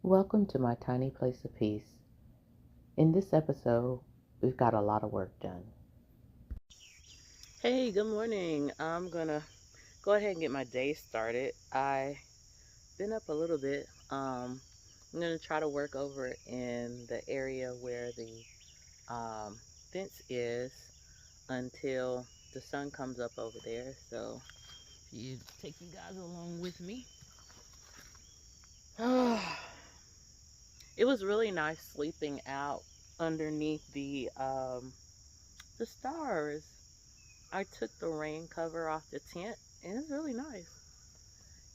Welcome to my tiny place of peace. In this episode, we've got a lot of work done. Hey, good morning. I'm gonna go ahead and get my day started. I've been up a little bit. I'm gonna try to work over in the area where the fence is until the sun comes up over there. So, you take you guys along with me. It was really nice sleeping out underneath the stars. I took the rain cover off the tent, and it's really nice.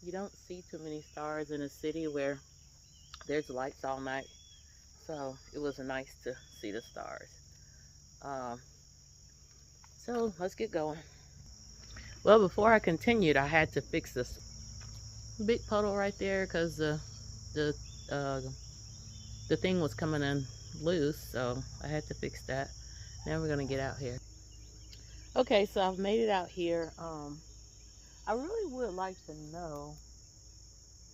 You don't see too many stars in a city where there's lights all night, so it was nice to see the stars. Um, so let's get going. Well, before I continued, I had to fix this big puddle right there because the uh, the thing was coming in loose, so I had to fix that. Now we're gonna get out here. Okay, so I've made it out here. I really would like to know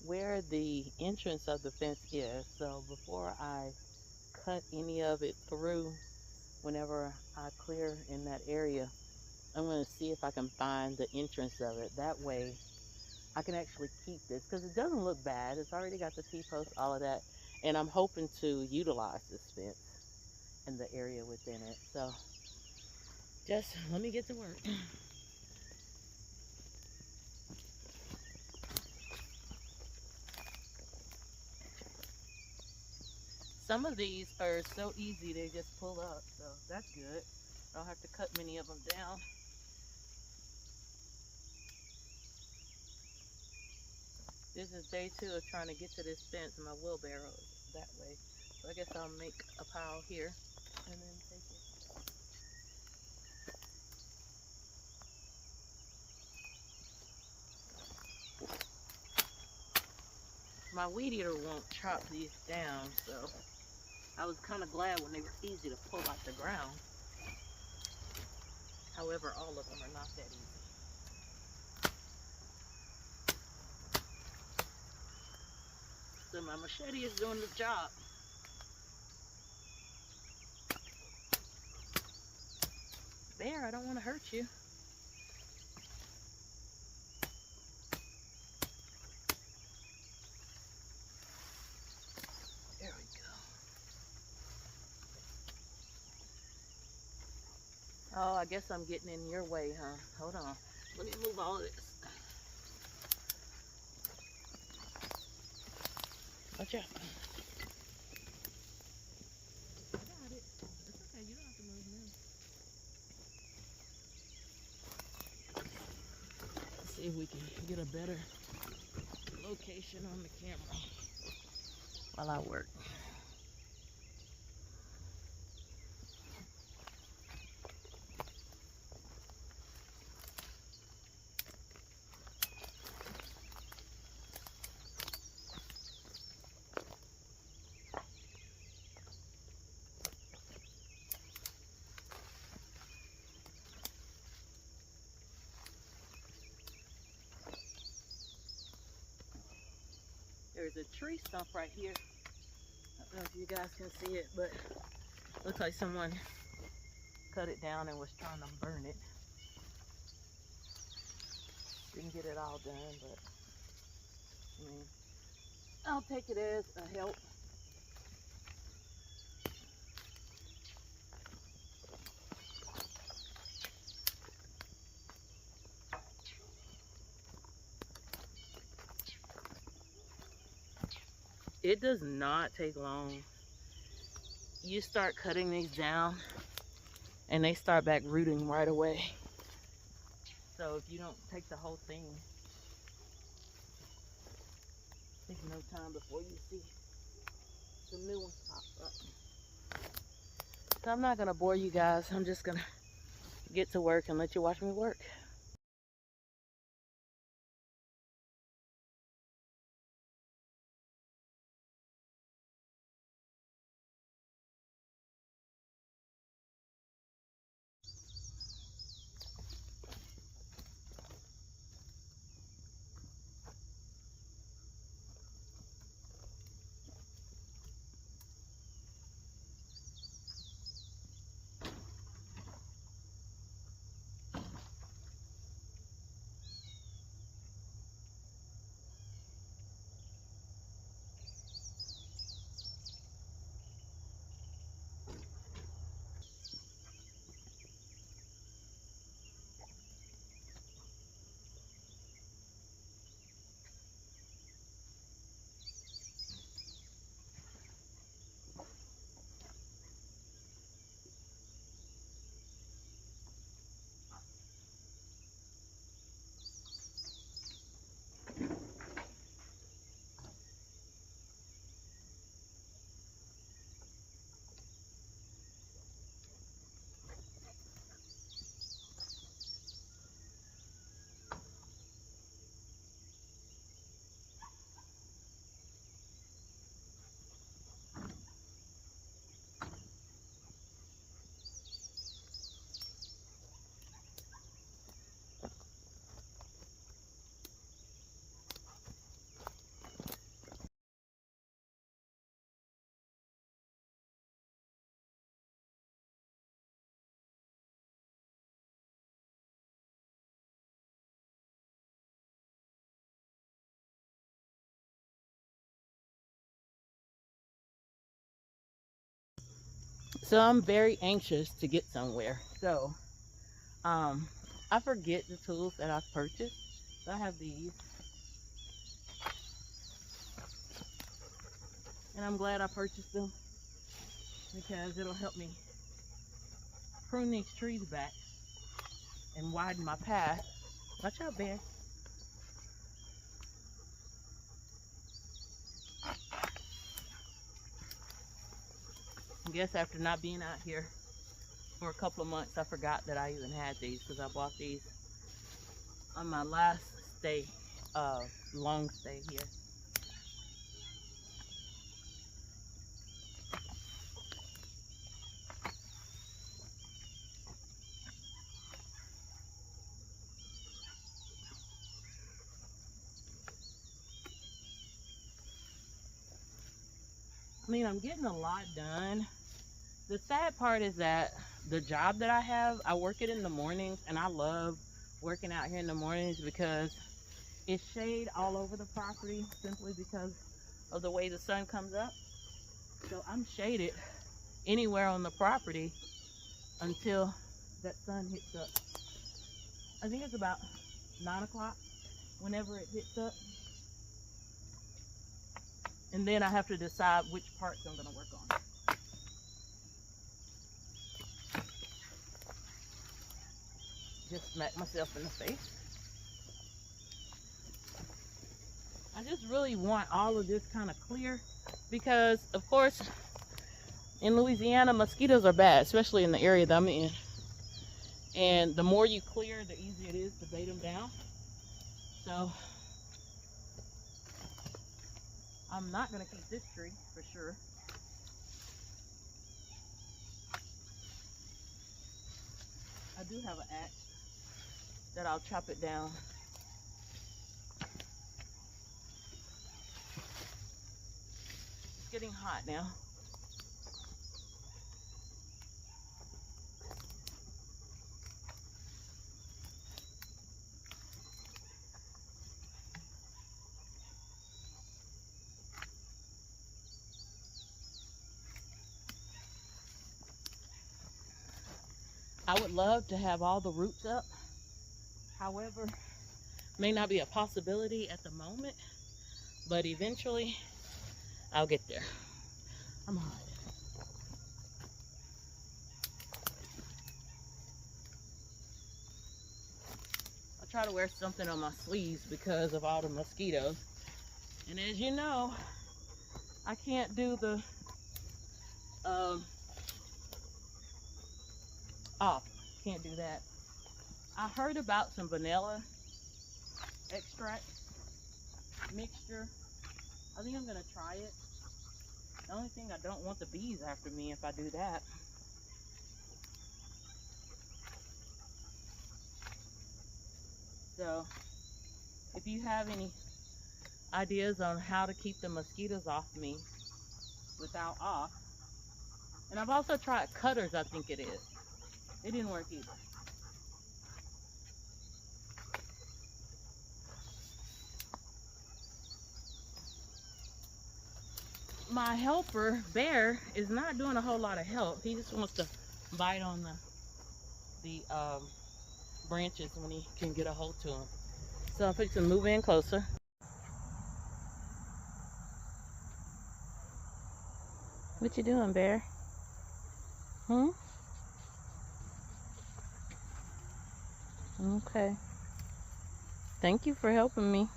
where the entrance of the fence is. So before I cut any of it through, whenever I clear in that area, I'm going to see if I can find the entrance of it. That way I can actually keep this because it doesn't look bad. It's already got the T-post, all of that. And I'm hoping to utilize this fence and the area within it. So just let me get to work. Some of these are so easy, they just pull up, so that's good. I don't have to cut many of them down. This is day 2 of trying to get to this fence, and my wheelbarrow is that way. So I guess I'll make a pile here and then take it. My weed eater won't chop these down, so I was kind of glad when they were easy to pull out the ground. However, all of them are not that easy. So my machete is doing the job. Bear, I don't want to hurt you. There we go. Oh, I guess I'm getting in your way, huh? Hold on. Let me move all of this. Watch out. I got it. It's okay. You don't have to move now. Let's see if we can get a better location on the camera while I work. There's a tree stump right here. I don't know if you guys can see it, but looks like someone cut it down and was trying to burn it. Didn't get it all done, but I mean, I'll take it as a help. It does not take long. You start cutting these down and they start back rooting right away. So if you don't take the whole thing, it takes no time before you see some new ones pop up. So I'm not gonna bore you guys. I'm just gonna get to work and let you watch me work. So I'm very anxious to get somewhere. So I forget the tools that I've purchased. So I have these. And I'm glad I purchased them because it'll help me prune these trees back and widen my path. Watch out, bear. I guess after not being out here for a couple of months, I forgot that I even had these because I bought these on my last stay, long stay here. I mean, I'm getting a lot done. The sad part is that the job that I have, I work it in the mornings, and I love working out here in the mornings because it's shade all over the property simply because of the way the sun comes up. So I'm shaded anywhere on the property until that sun hits up. I think it's about 9 o'clock whenever it hits up. And then I have to decide which parts I'm going to work on. Just smack myself in the face. I just really want all of this kind of clear because, of course, in Louisiana, mosquitoes are bad, especially in the area that I'm in. And the more you clear, the easier it is to bait them down. So I'm not going to keep this tree for sure. I do have an axe that I'll chop it down. It's getting hot now. I would love to have all the roots up. However, may not be a possibility at the moment, but eventually I'll get there. I'm hot. I try to wear something on my sleeves because of all the mosquitoes. And as you know, I can't do the off. Can't do that. I heard about some vanilla extract mixture. I think I'm gonna try it. The only thing, I don't want the bees after me if I do that. So if you have any ideas on how to keep the mosquitoes off me without off. And I've also tried cutters, I think it is. It didn't work either. My helper, Bear, is not doing a whole lot of help. He just wants to bite on the branches when he can get a hold to them. So I'm fixing to move in closer. What you doing, Bear? Okay. Thank you for helping me.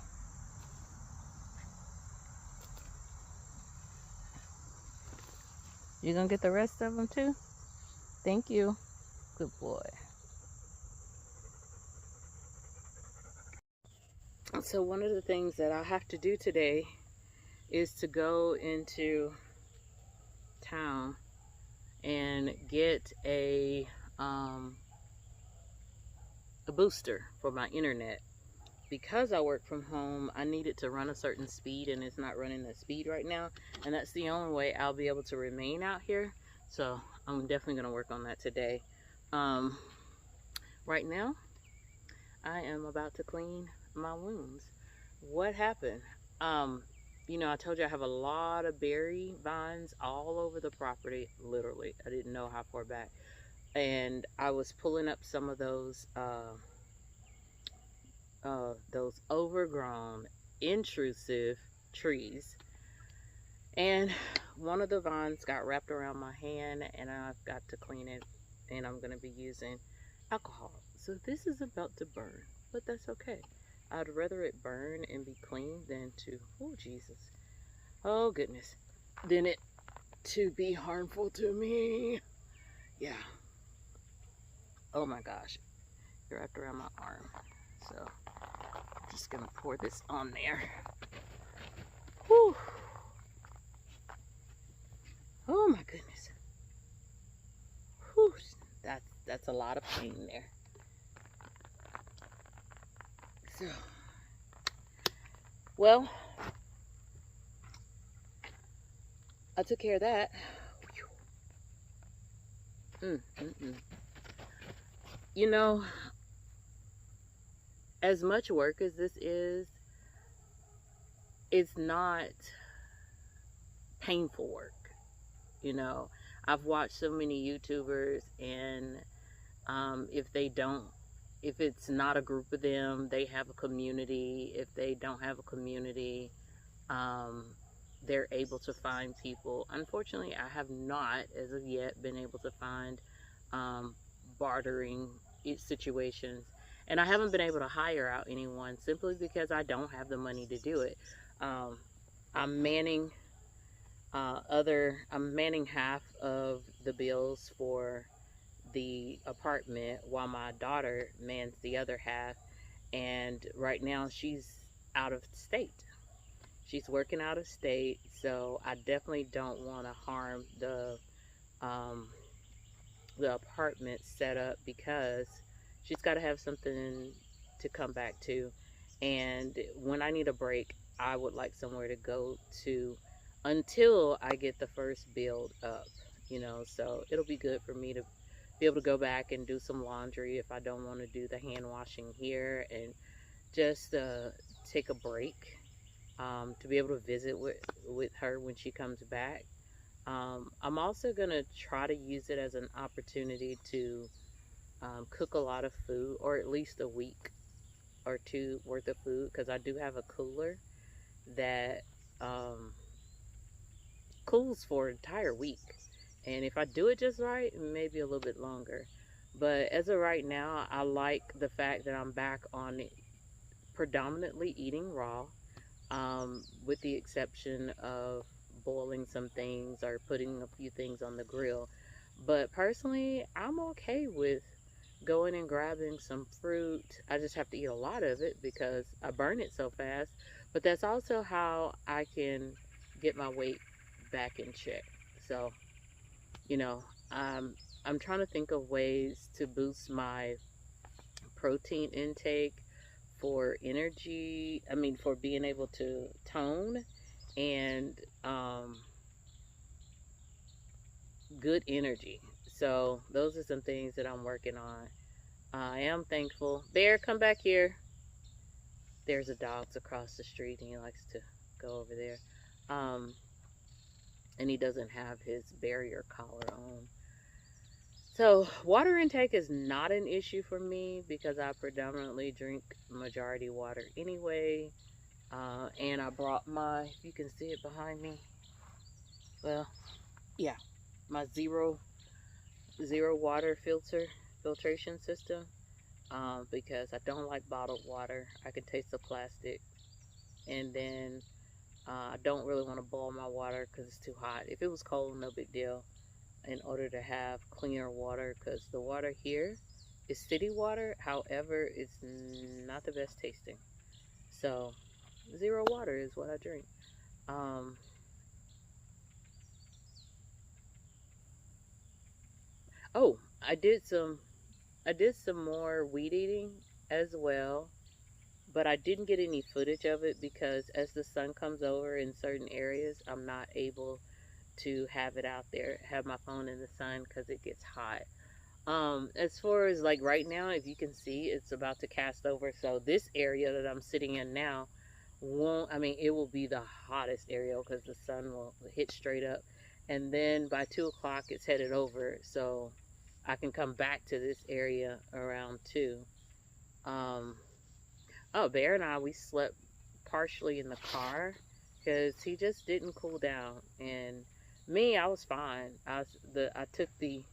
You gonna get the rest of them too? Thank you. Good boy. So one of the things that I have to do today is to go into town and get a booster for my internet. Because I work from home, I need it to run a certain speed, and it's not running that speed right now. And that's the only way I'll be able to remain out here. So I'm definitely going to work on that today. Right now, I am about to clean my wounds. What happened? You know, I told you I have a lot of berry vines all over the property, literally. I didn't know how far back. And I was pulling up some of those overgrown, intrusive trees. And one of the vines got wrapped around my hand, and I've got to clean it, and I'm going to be using alcohol. So this is about to burn, but that's okay. I'd rather it burn and be clean than to, oh Jesus, oh goodness, than it to be harmful to me. Yeah. Oh my gosh, it wrapped around my arm. So I'm just going to pour this on there. Whew. Oh my goodness. Whew. That's a lot of pain there. So, well, I took care of that. You know, as much work as this is, it's not painful work. You know, I've watched so many YouTubers, and if it's not a group of them, they have a community. If they don't have a community, they're able to find people. Unfortunately, I have not, as of yet, been able to find bartering situations. And I haven't been able to hire out anyone simply because I don't have the money to do it. Um, I'm manning I'm manning half of the bills for the apartment while my daughter mans the other half. And right now she's out of state. She's working out of state, so I definitely don't want to harm um, the apartment setup because she's got to have something to come back to. And when I need a break, I would like somewhere to go to until I get the first build up, you know. So it'll be good for me to be able to go back and do some laundry if I don't want to do the hand washing here, and just take a break, to be able to visit with her when she comes back. I'm also going to try to use it as an opportunity to cook a lot of food, or at least a week or two worth of food, because I do have a cooler that um, cools for an entire week. And if I do it just right, maybe a little bit longer. But as of right now, I like the fact that I'm back on predominantly eating raw, with the exception of boiling some things or putting a few things on the grill. But personally, I'm okay with going and grabbing some fruit. I just have to eat a lot of it because I burn it so fast. But that's also how I can get my weight back in check. So, you know, I'm trying to think of ways to boost my protein intake for energy. I mean, for being able to tone and good energy. So those are some things that I'm working on. I am thankful. Bear, come back here. There's a dog's across the street, and he likes to go over there. Um, and he doesn't have his barrier collar on. So water intake is not an issue for me because I predominantly drink majority water anyway. And I brought my, if you can see it behind me, well, yeah, my zero water filtration system, because I don't like bottled water. I can taste the plastic, and then I don't really want to boil my water because it's too hot. If it was cold, no big deal, in order to have cleaner water, because the water here is city water. However, it's not the best tasting. So zero water is what I drink. Um, oh, I did some more weed eating as well, but I didn't get any footage of it because as the sun comes over in certain areas, I'm not able to have it out there, have my phone in the sun because it gets hot. As far as like right now, if you can see, it's about to cast over. So this area that I'm sitting in now won't, I mean, it will be the hottest area because the sun will hit straight up. And then by 2 o'clock, it's headed over. So I can come back to this area around 2. Um, oh, Bear and I, we slept partially in the car because he just didn't cool down. And me, I was fine. I took the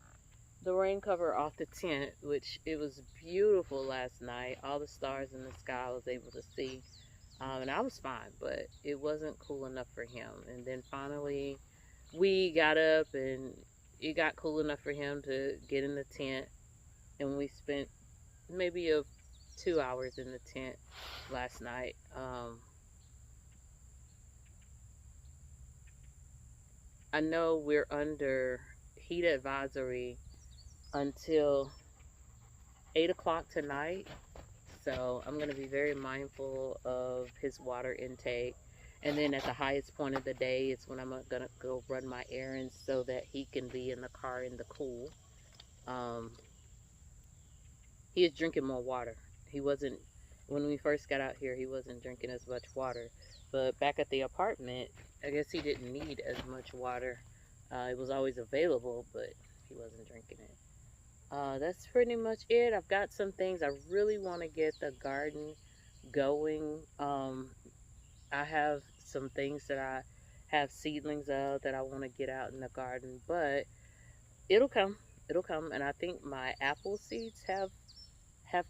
rain cover off the tent, which it was beautiful last night. All the stars in the sky I was able to see. And I was fine, but it wasn't cool enough for him. And then finally, we got up and it got cool enough for him to get in the tent. And we spent maybe 2 hours in the tent last night. I know we're under heat advisory until 8 o'clock tonight. So I'm going to be very mindful of his water intake. And then at the highest point of the day is when I'm going to go run my errands so that he can be in the car in the cool. He is drinking more water. He wasn't, when we first got out here, he wasn't drinking as much water. But back at the apartment, I guess he didn't need as much water. It was always available, but he wasn't drinking it. That's pretty much it. I've got some things. I really want to get the garden going. I have some things that I have seedlings of that I want to get out in the garden, but it'll come. It'll come. And I think my apple seeds have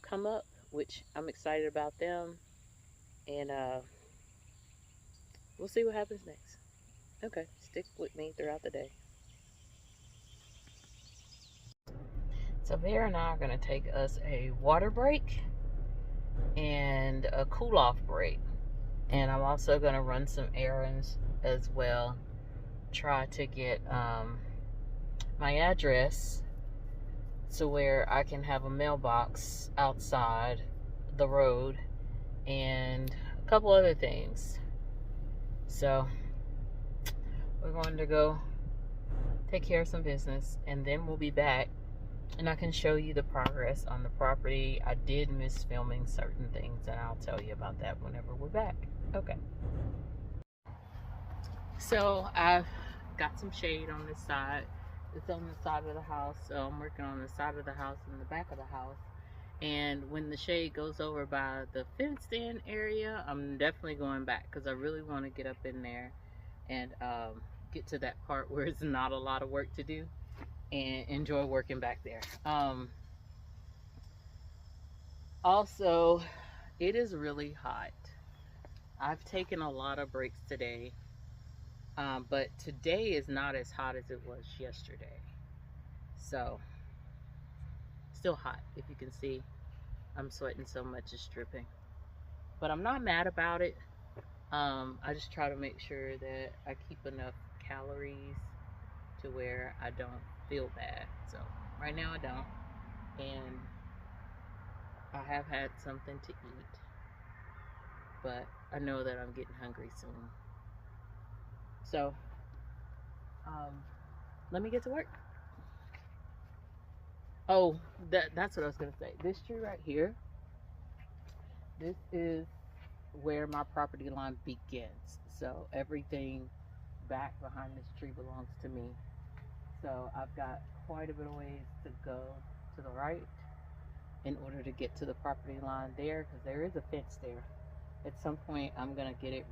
come up, which I'm excited about them. And we'll see what happens next. Okay, stick with me throughout the day. So Bear and I are going to take us a water break and a cool off break. And I'm also going to run some errands as well. Try to get my address to where I can have a mailbox outside the road and a couple other things. So we're going to go take care of some business and then we'll be back and I can show you the progress on the property. I did miss filming certain things and I'll tell you about that whenever we're back. Okay. So I've got some shade on this side. It's on the side of the house. So I'm working on the side of the house and the back of the house. And when the shade goes over by the fenced in area, I'm definitely going back because I really want to get up in there and get to that part where it's not a lot of work to do and enjoy working back there. Also, it is really hot. I've taken a lot of breaks today, but today is not as hot as it was yesterday. So, still hot. If you can see, I'm sweating so much it's dripping. But I'm not mad about it. I just try to make sure that I keep enough calories to where I don't feel bad. So right now I don't. And I have had something to eat. But I know that I'm getting hungry soon. So let me get to work. Oh, that's what I was going to say. This tree right here, this is where my property line begins. So everything back behind this tree belongs to me. So I've got quite a bit of ways to go to the right in order to get to the property line there because there is a fence there. At some point I'm going to get it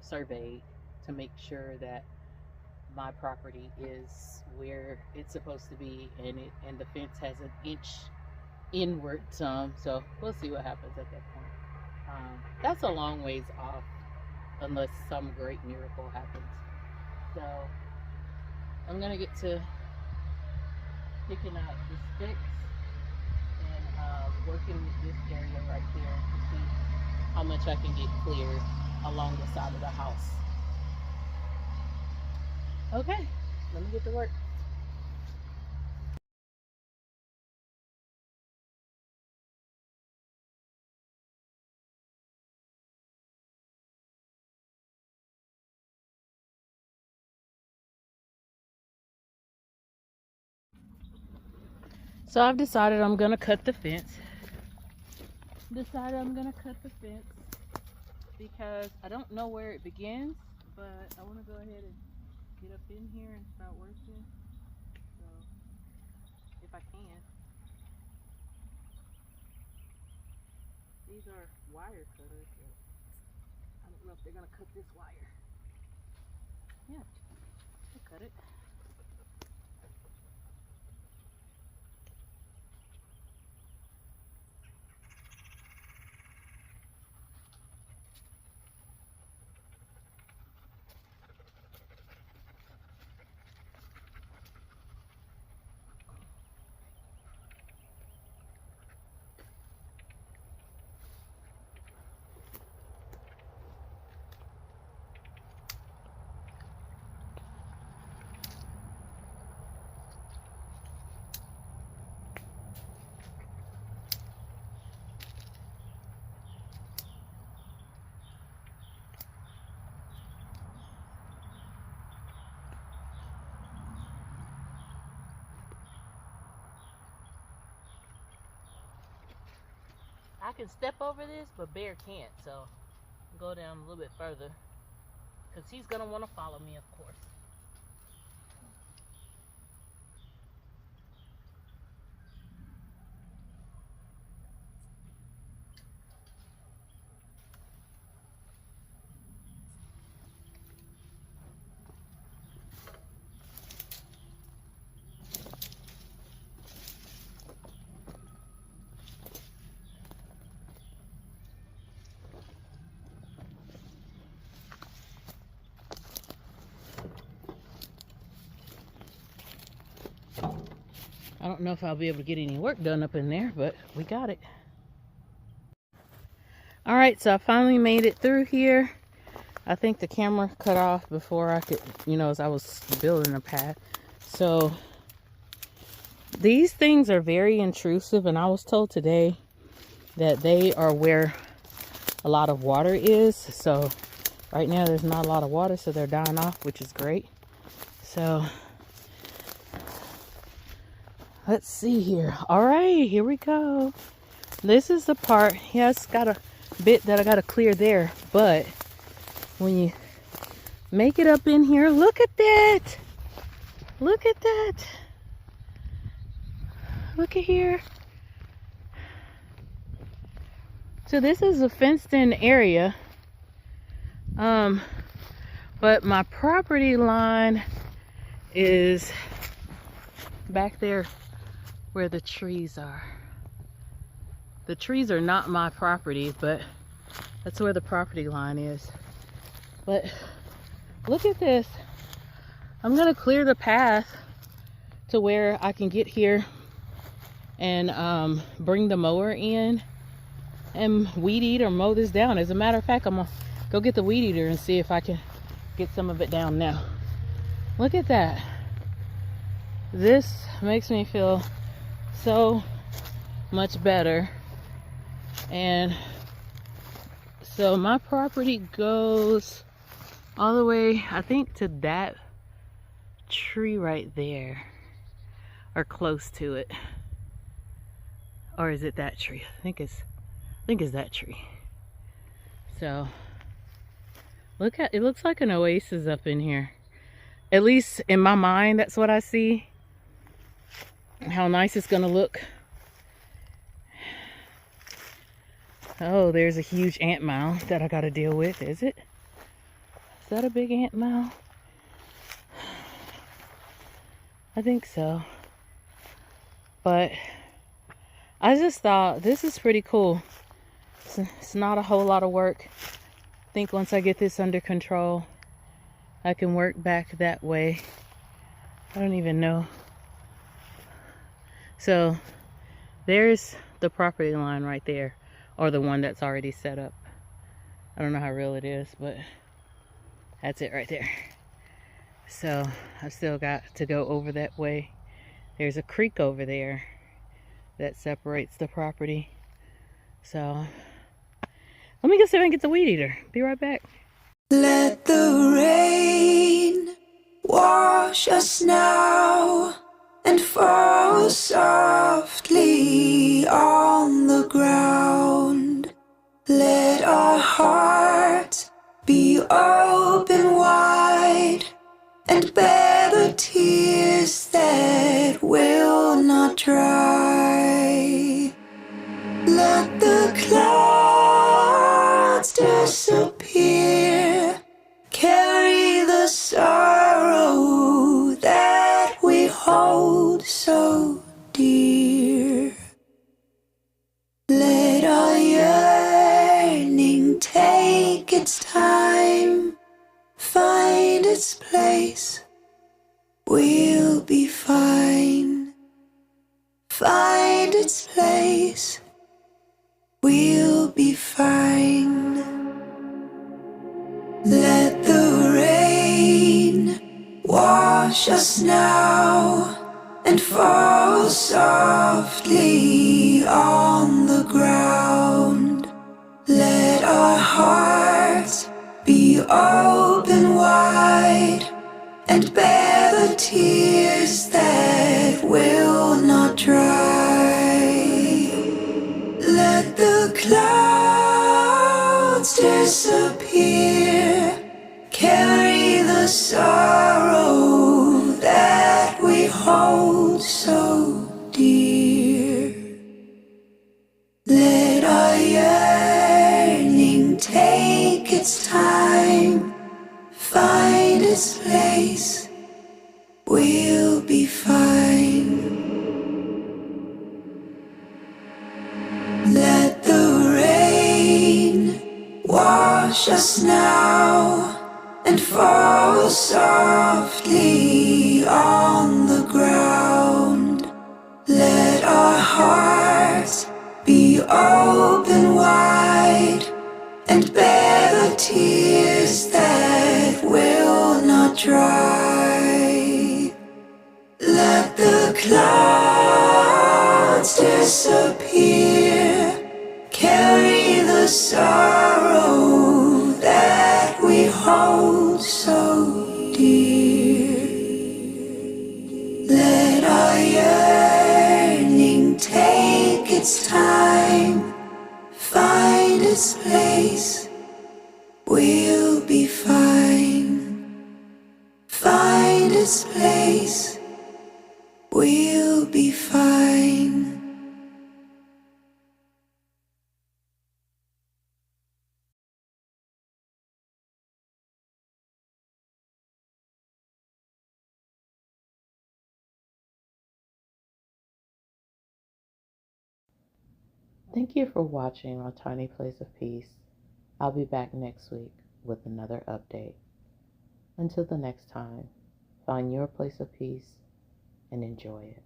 surveyed to make sure that my property is where it's supposed to be and the fence has an inch inward some. So we'll see what happens at that point. That's a long ways off unless some great miracle happens. So I'm gonna get to picking out the sticks and working with this area right here to see how much I can get cleared along the side of the house. Okay, let me get to work. So I've decided I'm gonna cut the fence. because I don't know where it begins, but I want to go ahead and get up in here and start working. So, if I can. These are wire cutters, but I don't know if they're going to cut this wire. Yeah, they'll cut it. I can step over this, but Bear can't, so go down a little bit further because he's going to want to follow me, of course. I don't know if I'll be able to get any work done up in there, but we got it. All right, so I finally made it through here. I think the camera cut off before I could, as I was building a path. So these things are very intrusive, and I was told today that they are where a lot of water is. So right now there's not a lot of water, so they're dying off, which is great. So let's see here. All right, here we go. This is the part. Yeah, it's got a bit that I got to clear there, but when you make it up in here, look at that. Look at that. Look at here. So this is a fenced in area. But my property line is back there where the trees are. The trees are not my property, but that's where the property line is. But look at this. I'm gonna clear the path to where I can get here and bring the mower in and weed eat or mow this down. As a matter of fact, I'm gonna go get the weed eater and see if I can get some of it down now. Look at that. This makes me feel so much better. And so my property goes all the way, I think, to that tree right there, or close to it. Or is it that tree? I think it's that tree. So look at it. Looks like an oasis up in here. At least in my mind, that's what I see. How nice it's gonna look. Oh, there's a huge ant mound that I gotta deal with. Is it? Is that a big ant mound? I think so. But I just thought this is pretty cool. It's not a whole lot of work. I think once I get this under control, I can work back that way. I don't even know. So there's the property line right there, or the one that's already set up. I don't know how real it is, but that's it right there. So I still got to go over that way. There's a creek over there that separates the property. So let me go see if I can get the weed eater. Be right back. Let the rain wash us now and fall softly on the ground. Let our hearts and bear the tears that will not dry. Let the clouds disappear, carry the sorrow that we hold so dear. Let our yearning take its time, find its place. We'll be fine. Find its place. We'll be fine. Let the rain wash us now and fall softly on the ground. Let our hearts be open wide and bear the tears that will not dry. Let the clouds disappear, carry the sorrow that we hold so dear. Let our yearning take its time, find its place. We'll be fine. Let the rain wash us now and fall softly on the ground. Let our hearts be open wide and bear the tears that will not dry. Let the clouds disappear, carry the sorrow that we hold so dear. Let our yearning take its time, find its place. We'll be fine. Find its place. We'll be fine. Thank you for watching My Tiny Place of Peace. I'll be back next week with another update. Until the next time, find your place of peace and enjoy it.